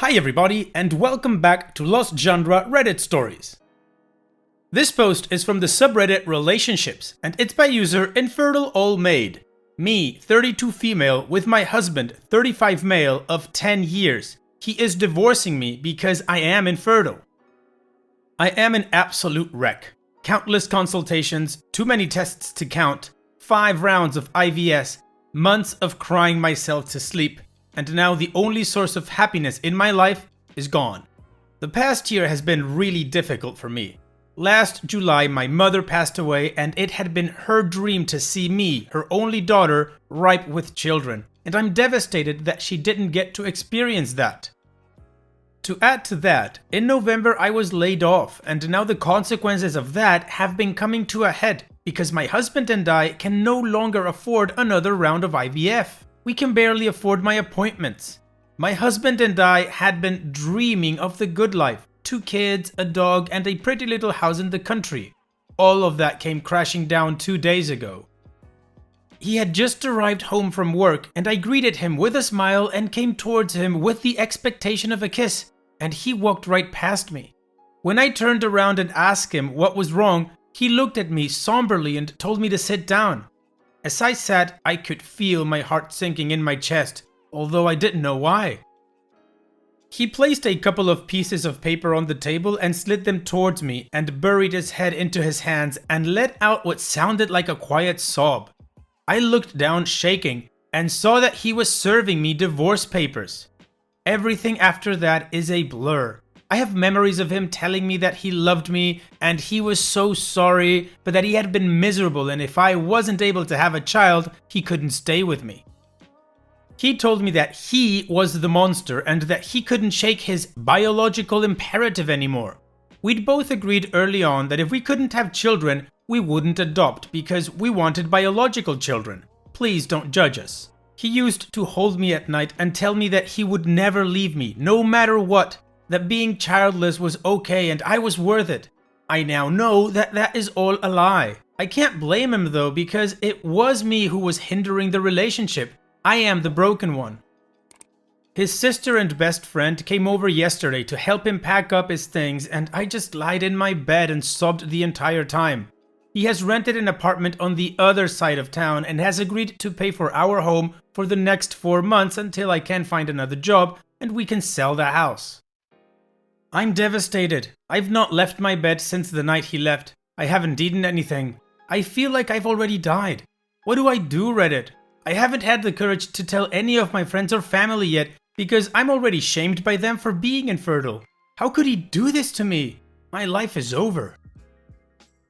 Hi everybody, and welcome back to Lost Genre Reddit Stories. This post is from the subreddit Relationships, and it's by user Infertile All Made. Me, 32 female, with my husband, 35 male, of 10 years. He is divorcing me because I am infertile. I am an absolute wreck. Countless consultations, too many tests to count, 5 rounds of IVS, months of crying myself to sleep, and now the only source of happiness in my life is gone. The past year has been really difficult for me. Last July, my mother passed away, and it had been her dream to see me, her only daughter, ripe with children, and I'm devastated that she didn't get to experience that. To add to that, in November I was laid off, and now the consequences of that have been coming to a head because my husband and I can no longer afford another round of IVF. We can barely afford my appointments. My husband and I had been dreaming of the good life. 2 kids, a dog, and a pretty little house in the country. All of that came crashing down 2 days ago. He had just arrived home from work, and I greeted him with a smile and came towards him with the expectation of a kiss, and he walked right past me. When I turned around and asked him what was wrong, he looked at me somberly and told me to sit down. As I sat, I could feel my heart sinking in my chest, although I didn't know why. He placed a couple of pieces of paper on the table and slid them towards me and buried his head into his hands and let out what sounded like a quiet sob. I looked down shaking and saw that he was serving me divorce papers. Everything after that is a blur. I have memories of him telling me that he loved me and he was so sorry, but that he had been miserable and if I wasn't able to have a child, he couldn't stay with me. He told me that he was the monster and that he couldn't shake his biological imperative anymore. We'd both agreed early on that if we couldn't have children, we wouldn't adopt because we wanted biological children. Please don't judge us. He used to hold me at night and tell me that he would never leave me, no matter what. That being childless was okay and I was worth it. I now know that that is all a lie. I can't blame him though because it was me who was hindering the relationship. I am the broken one. His sister and best friend came over yesterday to help him pack up his things and I just lied in my bed and sobbed the entire time. He has rented an apartment on the other side of town and has agreed to pay for our home for the next 4 months until I can find another job and we can sell the house. I'm devastated. I've not left my bed since the night he left. I haven't eaten anything. I feel like I've already died. What do I do, Reddit? I haven't had the courage to tell any of my friends or family yet because I'm already shamed by them for being infertile. How could he do this to me? My life is over.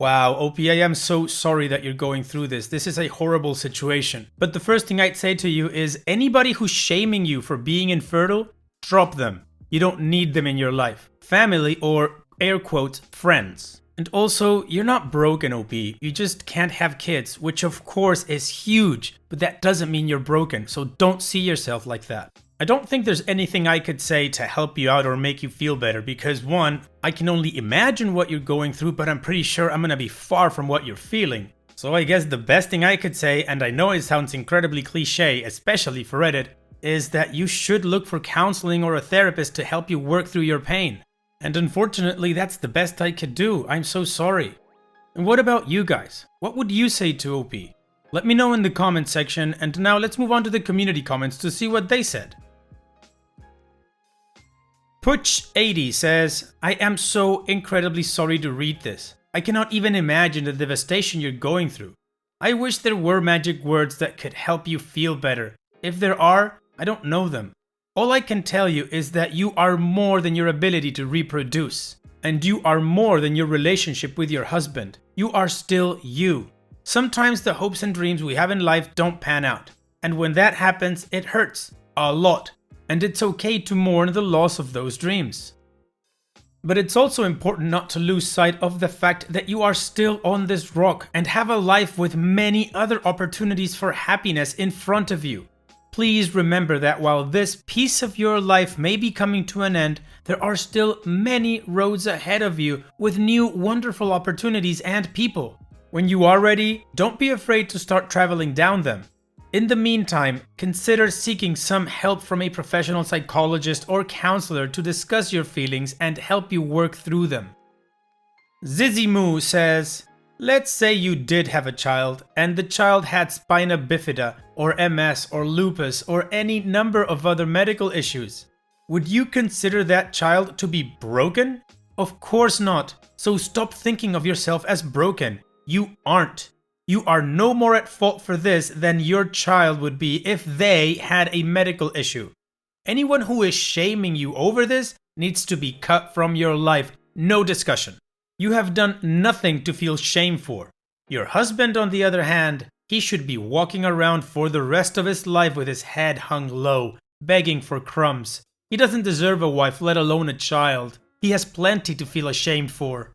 Wow, OP, I am so sorry that you're going through this. This is a horrible situation. But the first thing I'd say to you is anybody who's shaming you for being infertile, drop them. You don't need them in your life. Family or, air quotes, friends. And also, you're not broken, OP. You just can't have kids, which of course is huge, but that doesn't mean you're broken, so don't see yourself like that. I don't think there's anything I could say to help you out or make you feel better because 1, I can only imagine what you're going through, but I'm pretty sure I'm gonna be far from what you're feeling. So I guess the best thing I could say, and I know it sounds incredibly cliche, especially for Reddit, is that you should look for counseling or a therapist to help you work through your pain. And unfortunately, that's the best I could do. I'm so sorry. And what about you guys? What would you say to OP? Let me know in the comment section, and now let's move on to the community comments to see what they said. Putch80 says, I am so incredibly sorry to read this. I cannot even imagine the devastation you're going through. I wish there were magic words that could help you feel better. If there are, I don't know them. All I can tell you is that you are more than your ability to reproduce. And you are more than your relationship with your husband. You are still you. Sometimes the hopes and dreams we have in life don't pan out. And when that happens, it hurts. A lot. And it's okay to mourn the loss of those dreams. But it's also important not to lose sight of the fact that you are still on this rock and have a life with many other opportunities for happiness in front of you. Please remember that while this piece of your life may be coming to an end, there are still many roads ahead of you with new wonderful opportunities and people. When you are ready, don't be afraid to start traveling down them. In the meantime, consider seeking some help from a professional psychologist or counselor to discuss your feelings and help you work through them. Zizzy Moo says, let's say you did have a child, and the child had spina bifida, or MS, or lupus, or any number of other medical issues. Would you consider that child to be broken? Of course not, so stop thinking of yourself as broken. You aren't. You are no more at fault for this than your child would be if they had a medical issue. Anyone who is shaming you over this needs to be cut from your life, no discussion. You have done nothing to feel shame for. Your husband, on the other hand, he should be walking around for the rest of his life with his head hung low, begging for crumbs. He doesn't deserve a wife, let alone a child. He has plenty to feel ashamed for.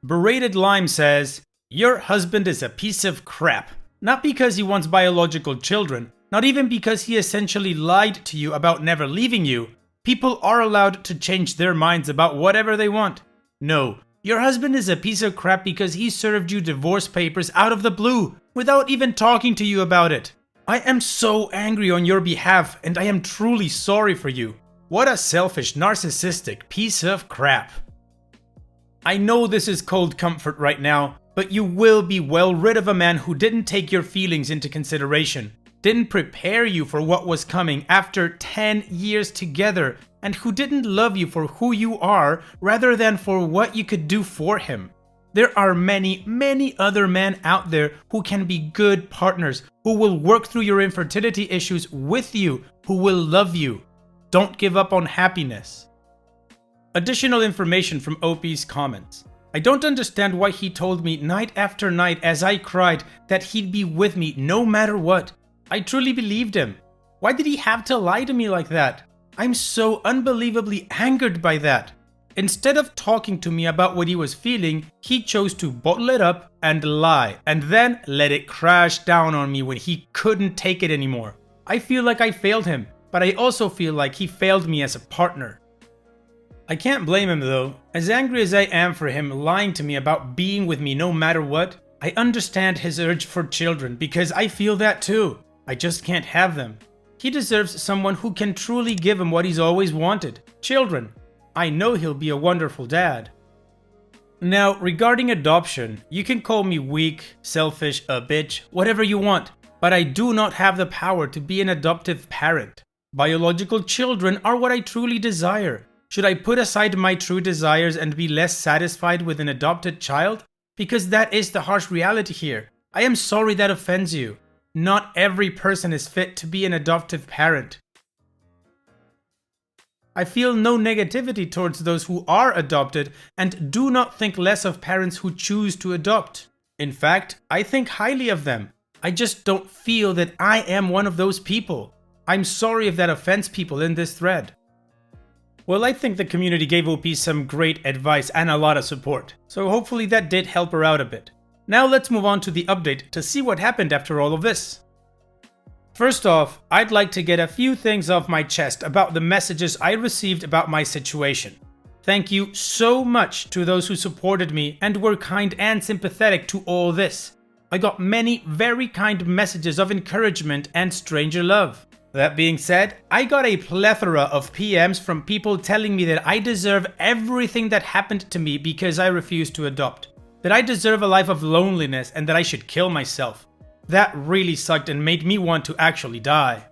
Berated Lime says, your husband is a piece of crap. Not because he wants biological children, not even because he essentially lied to you about never leaving you. People are allowed to change their minds about whatever they want. No, your husband is a piece of crap because he served you divorce papers out of the blue, without even talking to you about it. I am so angry on your behalf, and I am truly sorry for you. What a selfish, narcissistic piece of crap. I know this is cold comfort right now, but you will be well rid of a man who didn't take your feelings into consideration, didn't prepare you for what was coming after 10 years together, and who didn't love you for who you are rather than for what you could do for him. There are many, many other men out there who can be good partners, who will work through your infertility issues with you, who will love you. Don't give up on happiness. Additional information from OP's comments. I don't understand why he told me night after night as I cried that he'd be with me no matter what. I truly believed him. Why did he have to lie to me like that? I'm so unbelievably angered by that. Instead of talking to me about what he was feeling, he chose to bottle it up and lie, and then let it crash down on me when he couldn't take it anymore. I feel like I failed him, but I also feel like he failed me as a partner. I can't blame him though. As angry as I am for him lying to me about being with me no matter what, I understand his urge for children because I feel that too. I just can't have them. He deserves someone who can truly give him what he's always wanted, children. I know he'll be a wonderful dad. Now, regarding adoption, you can call me weak, selfish, a bitch, whatever you want, but I do not have the power to be an adoptive parent. Biological children are what I truly desire. Should I put aside my true desires and be less satisfied with an adopted child? Because that is the harsh reality here. I am sorry that offends you. Not every person is fit to be an adoptive parent. I feel no negativity towards those who are adopted and do not think less of parents who choose to adopt. In fact, I think highly of them. I just don't feel that I am one of those people. I'm sorry if that offends people in this thread. Well, I think the community gave OP some great advice and a lot of support, so hopefully that did help her out a bit. Now let's move on to the update to see what happened after all of this. First off, I'd like to get a few things off my chest about the messages I received about my situation. Thank you so much to those who supported me and were kind and sympathetic to all this. I got many very kind messages of encouragement and stranger love. That being said, I got a plethora of PMs from people telling me that I deserve everything that happened to me because I refused to adopt. That I deserve a life of loneliness and that I should kill myself. That really sucked and made me want to actually die.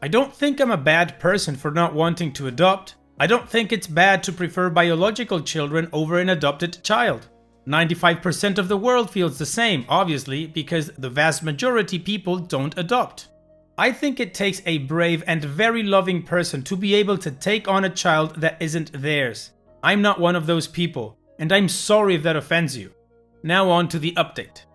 I don't think I'm a bad person for not wanting to adopt. I don't think it's bad to prefer biological children over an adopted child. 95% of the world feels the same, obviously, because the vast majority people don't adopt. I think it takes a brave and very loving person to be able to take on a child that isn't theirs. I'm not one of those people, and I'm sorry if that offends you. Now on to the update.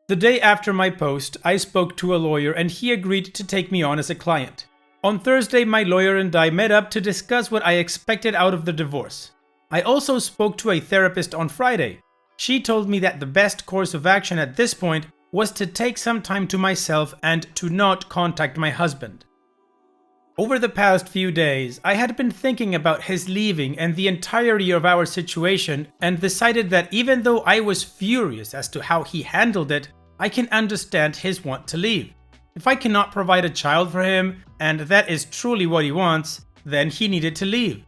The day after my post, I spoke to a lawyer and he agreed to take me on as a client. On Thursday, my lawyer and I met up to discuss what I expected out of the divorce. I also spoke to a therapist on Friday. She told me that the best course of action at this point was to take some time to myself and to not contact my husband. Over the past few days, I had been thinking about his leaving and the entirety of our situation and decided that even though I was furious as to how he handled it, I can understand his want to leave. If I cannot provide a child for him, and that is truly what he wants, then he needed to leave.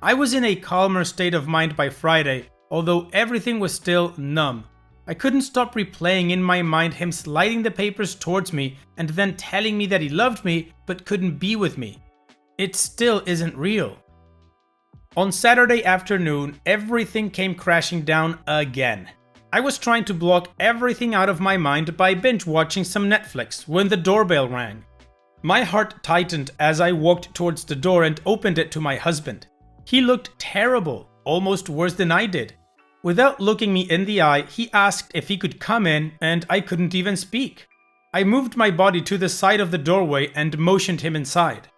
I was in a calmer state of mind by Friday, although everything was still numb. I couldn't stop replaying in my mind him sliding the papers towards me and then telling me that he loved me but couldn't be with me. It still isn't real. On Saturday afternoon, everything came crashing down again. I was trying to block everything out of my mind by binge watching some Netflix when the doorbell rang. My heart tightened as I walked towards the door and opened it to my husband. He looked terrible, almost worse than I did. Without looking me in the eye, he asked if he could come in, and I couldn't even speak. I moved my body to the side of the doorway and motioned him inside.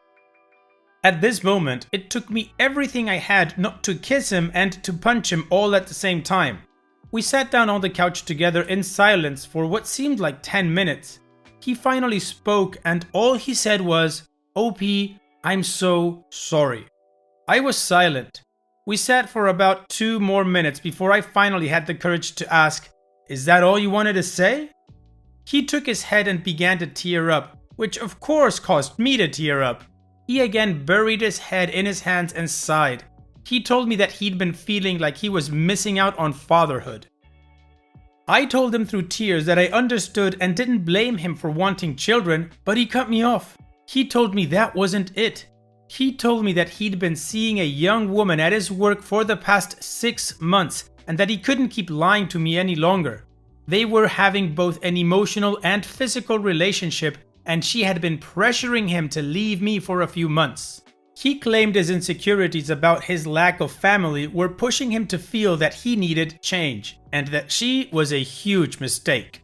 At this moment, it took me everything I had not to kiss him and to punch him all at the same time. We sat down on the couch together in silence for what seemed like 10 minutes. He finally spoke and all he said was, "OP, I'm so sorry." I was silent. We sat for about 2 more minutes before I finally had the courage to ask, "Is that all you wanted to say?" He took his head and began to tear up, which of course caused me to tear up. He again buried his head in his hands and sighed. He told me that he'd been feeling like he was missing out on fatherhood. I told him through tears that I understood and didn't blame him for wanting children, but he cut me off. He told me that wasn't it. He told me that he'd been seeing a young woman at his work for the past 6 months and that he couldn't keep lying to me any longer. They were having both an emotional and physical relationship, and she had been pressuring him to leave me for a few months. He claimed his insecurities about his lack of family were pushing him to feel that he needed change, and that she was a huge mistake.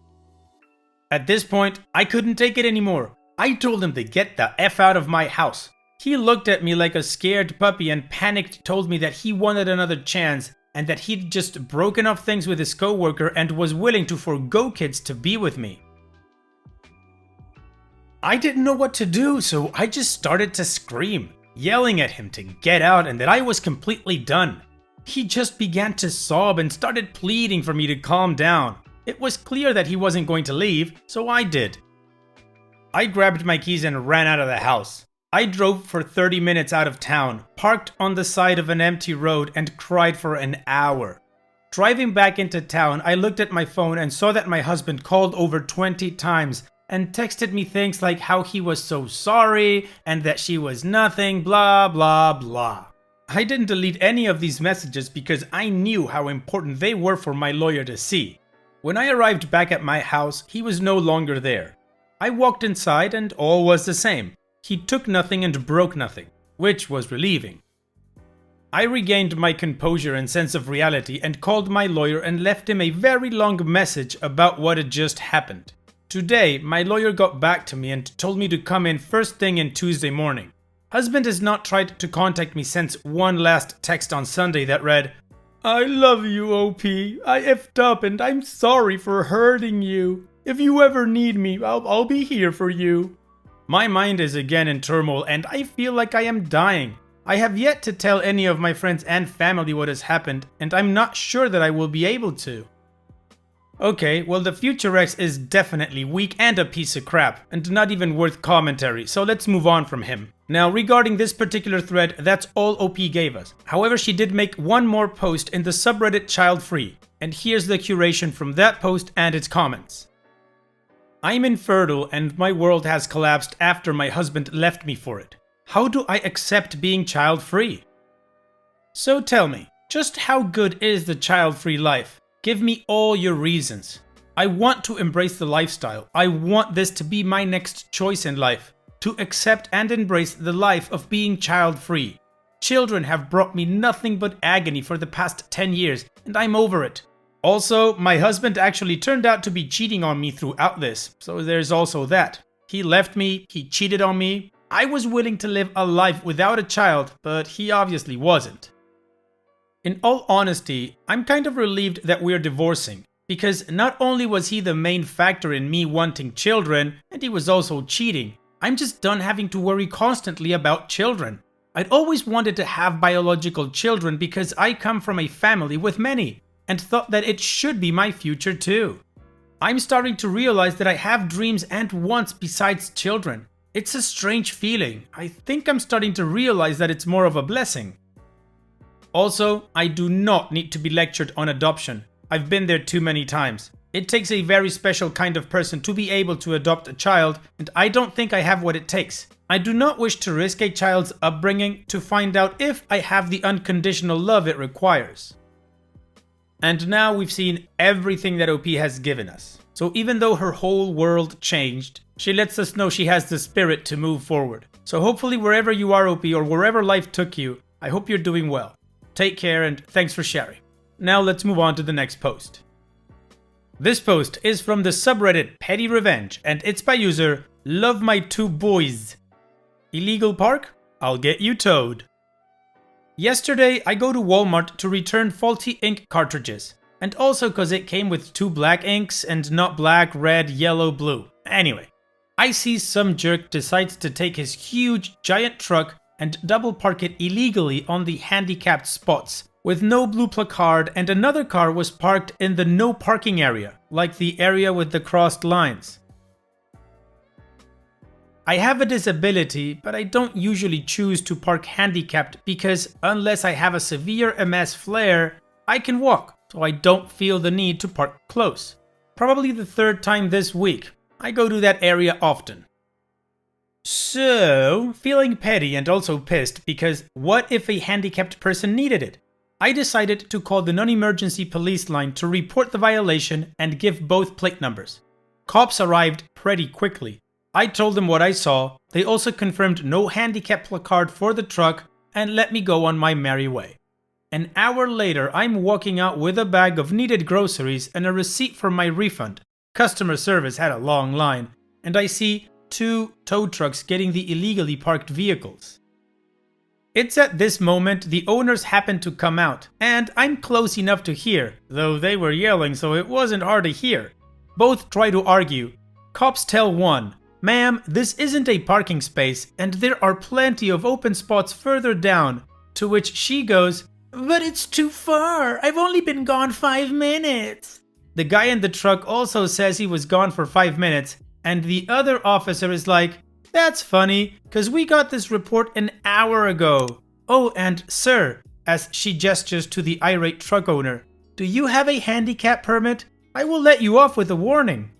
At this point, I couldn't take it anymore. I told him to get the F out of my house. He looked at me like a scared puppy and panicked told me that he wanted another chance and that he'd just broken off things with his coworker and was willing to forgo kids to be with me. I didn't know what to do, so I just started to scream, yelling at him to get out and that I was completely done. He just began to sob and started pleading for me to calm down. It was clear that he wasn't going to leave, so I did. I grabbed my keys and ran out of the house. I drove for 30 minutes out of town, parked on the side of an empty road, and cried for an hour. Driving back into town, I looked at my phone and saw that my husband called over 20 times and texted me things like how he was so sorry and that she was nothing, blah blah blah. I didn't delete any of these messages because I knew how important they were for my lawyer to see. When I arrived back at my house, he was no longer there. I walked inside and all was the same. He took nothing and broke nothing, which was relieving. I regained my composure and sense of reality and called my lawyer and left him a very long message about what had just happened. Today, my lawyer got back to me and told me to come in first thing in Tuesday morning. Husband has not tried to contact me since one last text on Sunday that read, "I love you, OP. I effed up and I'm sorry for hurting you. If you ever need me, I'll be here for you." My mind is again in turmoil and I feel like I am dying. I have yet to tell any of my friends and family what has happened, and I'm not sure that I will be able to. Okay, well, the Future X is definitely weak and a piece of crap, and not even worth commentary, so let's move on from him. Now, regarding this particular thread, that's all OP gave us. However, she did make one more post in the subreddit Child Free, and here's the curation from that post and its comments. I'm infertile and my world has collapsed after my husband left me for it. How do I accept being child-free? So tell me, just how good is the child-free life? Give me all your reasons. I want to embrace the lifestyle. I want this to be my next choice in life. To accept and embrace the life of being child-free. Children have brought me nothing but agony for the past 10 years, and I'm over it. Also, my husband actually turned out to be cheating on me throughout this, so there's also that. He left me, he cheated on me. I was willing to live a life without a child, but he obviously wasn't. In all honesty, I'm kind of relieved that we're divorcing, because not only was he the main factor in me wanting children, and he was also cheating. I'm just done having to worry constantly about children. I'd always wanted to have biological children because I come from a family with many, and thought that it should be my future too. I'm starting to realize that I have dreams and wants besides children. It's a strange feeling. I think I'm starting to realize that it's more of a blessing. Also, I do not need to be lectured on adoption. I've been there too many times. It takes a very special kind of person to be able to adopt a child, and I don't think I have what it takes. I do not wish to risk a child's upbringing to find out if I have the unconditional love it requires. And now we've seen everything that OP has given us. So even though her whole world changed, she lets us know she has the spirit to move forward. So hopefully wherever you are, OP, or wherever life took you, I hope you're doing well. Take care and thanks for sharing. Now let's move on to the next post. This post is from the subreddit Petty Revenge and it's by user Love My Two Boys. Illegal park? I'll get you towed. Yesterday I go to Walmart to return faulty ink cartridges. And also cause it came with 2 black inks and not black, red, yellow, blue. Anyway, I see some jerk decides to take his huge giant truck and double park it illegally on the handicapped spots with no blue placard, and another car was parked in the no parking area, like the area with the crossed lines. I have a disability, but I don't usually choose to park handicapped because unless I have a severe MS flare, I can walk, so I don't feel the need to park close. Probably the 3rd time this week. I go to that area often. So, feeling petty and also pissed because what if a handicapped person needed it? I decided to call the non-emergency police line to report the violation and give both plate numbers. Cops arrived pretty quickly. I told them what I saw, they also confirmed no handicap placard for the truck and let me go on my merry way. An hour later, I'm walking out with a bag of needed groceries and a receipt for my refund. Customer service had a long line, and I see 2 tow trucks getting the illegally parked vehicles. It's at this moment the owners happen to come out, and I'm close enough to hear, though they were yelling so it wasn't hard to hear. Both try to argue. Cops tell one, "Ma'am, this isn't a parking space, and there are plenty of open spots further down," to which she goes, "But it's too far, I've only been gone 5 minutes." The guy in the truck also says he was gone for 5 minutes, and the other officer is like, "That's funny, cause we got this report an hour ago. Oh, and sir," as she gestures to the irate truck owner, "do you have a handicap permit? I will let you off with a warning."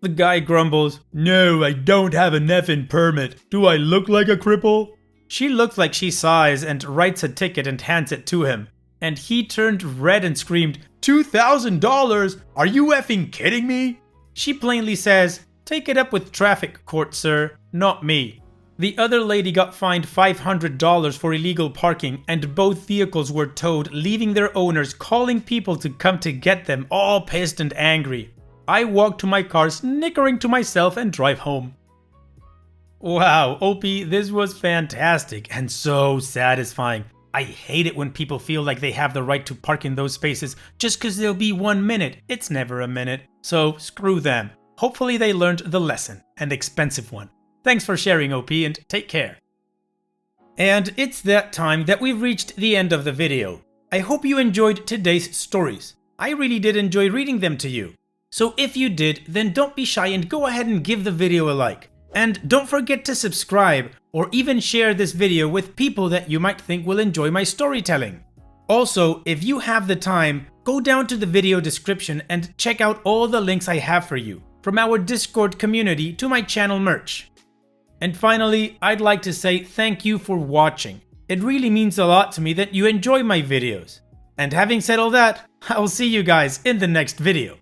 The guy grumbles, "No, I don't have an effing permit. Do I look like a cripple?" She looks like she sighs and writes a ticket and hands it to him. And he turned red and screamed, $2,000? Are you effing kidding me? She plainly says, "Take it up with traffic court, sir, not me." The other lady got fined $500 for illegal parking and both vehicles were towed, leaving their owners calling people to come to get them, all pissed and angry. I walk to my car snickering to myself and drive home. Wow, OP, this was fantastic and so satisfying. I hate it when people feel like they have the right to park in those spaces just cause there'll be 1 minute. It's never a minute, so screw them. Hopefully they learned the lesson, an expensive one. Thanks for sharing, OP, and take care. And it's that time that we've reached the end of the video. I hope you enjoyed today's stories. I really did enjoy reading them to you. So if you did, then don't be shy and go ahead and give the video a like. And don't forget to subscribe or even share this video with people that you might think will enjoy my storytelling. Also, if you have the time, go down to the video description and check out all the links I have for you, from our Discord community to my channel merch. And finally, I'd like to say thank you for watching. It really means a lot to me that you enjoy my videos. And having said all that, I'll see you guys in the next video.